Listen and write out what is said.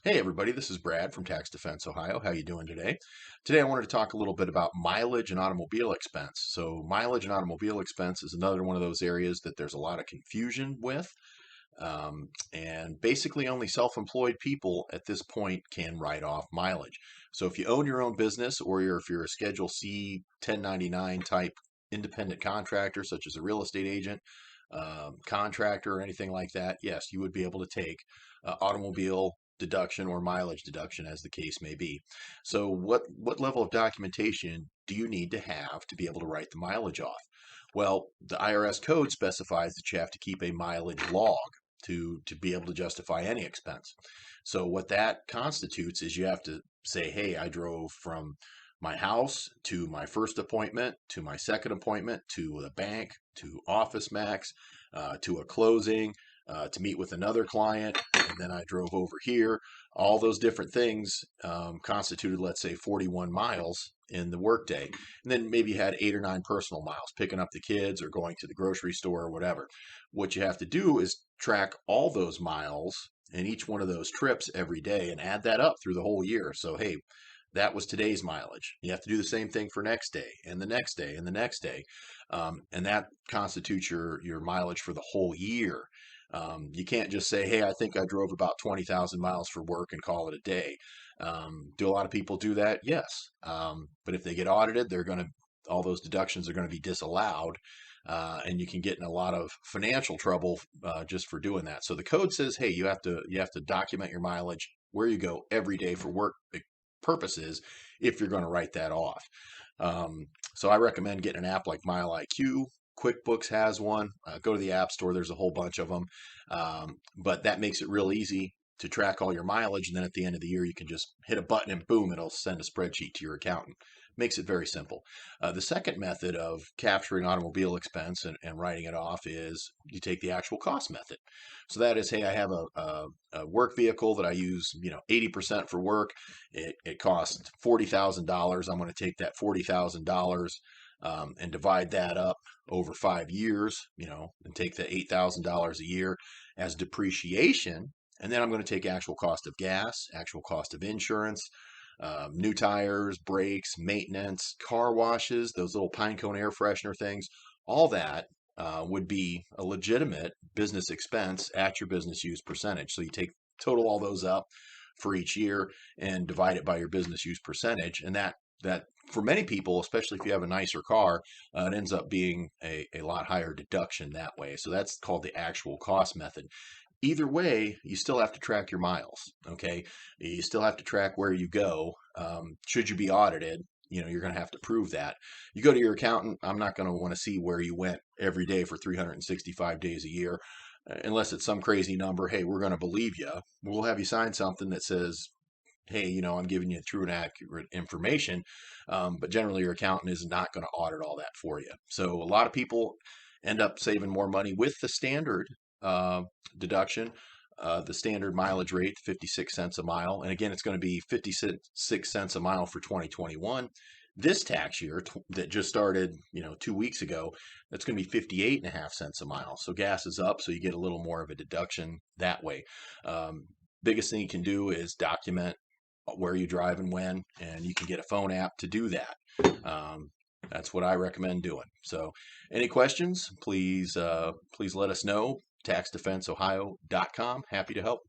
Hey everybody, this is Brad from Tax Defense Ohio. How you doing today? Today I wanted to talk a little bit about mileage and automobile expense. So mileage and automobile expense is another one of those areas that there's a lot of confusion with. And basically only self-employed people at this point can write off mileage. So if you own your own business or if you're a Schedule C 1099 type independent contractor, such as a real estate agent, contractor, or anything like that, yes, you would be able to take automobile deduction or mileage deduction as the case may be. So what level of documentation do you need to have to be able to write the mileage off? Well, the IRS code specifies that you have to keep a mileage log to be able to justify any expense. So what that constitutes is you have to say, hey, I drove from my house to my first appointment, to my second appointment, to the bank, to Office Max, to a closing, to meet with another client, and then I drove over here. All those different things constituted, let's say, 41 miles in the workday. And then maybe you had 8 or 9 personal miles, picking up the kids or going to the grocery store or whatever. What you have to do is track all those miles and each one of those trips every day and add that up through the whole year. So, hey, that was today's mileage. You have to do the same thing for next day and the next day and the next day. And that constitutes your mileage for the whole year. You can't just say, hey, I think I drove about 20,000 miles for work and call it a day. Do a lot of people do that? Yes. But if they get audited, all those deductions are going to be disallowed. And you can get in a lot of financial trouble just for doing that. So the code says, hey, you have to document your mileage where you go every day for work purposes if you're going to write that off. So I recommend getting an app like Mile IQ. QuickBooks has one. Go to the App Store. There's a whole bunch of them. But that makes it real easy to track all your mileage. And then at the end of the year, you can just hit a button and boom, it'll send a spreadsheet to your accountant. Makes it very simple. The second method of capturing automobile expense and writing it off is you take the actual cost method. So that is, hey, I have a work vehicle that I use, 80% for work. It costs $40,000. I'm going to take that $40,000 and divide that up over 5 years, and take the $8,000 a year as depreciation. And then I'm going to take actual cost of gas, actual cost of insurance, new tires, brakes, maintenance, car washes, those little pine cone air freshener things, all that would be a legitimate business expense at your business use percentage. So you total all those up for each year and divide it by your business use percentage. And that for many people, especially if you have a nicer car, it ends up being a lot higher deduction that way. So that's called the actual cost method. Either way, you still have to track your miles. Okay, you still have to track where you go. Should you be audited, you're going to have to prove that. You go to your accountant. I'm not going to want to see where you went every day for 365 days a year, unless it's some crazy number. Hey, we're going to believe you. We'll have you sign something that says, hey, I'm giving you true and accurate information. But generally, your accountant is not going to audit all that for you. So a lot of people end up saving more money with the standard uh, deduction, the standard mileage rate, 56 cents a mile. And again, it's going to be 56 cents a mile for 2021. This tax year that just started, 2 weeks ago, that's going to be 58.5 cents a mile. So gas is up, so you get a little more of a deduction that way. Biggest thing you can do is document where you drive and when, and you can get a phone app to do that. That's what I recommend doing. So, any questions? Please let us know. TaxDefenseOhio.com. Happy to help.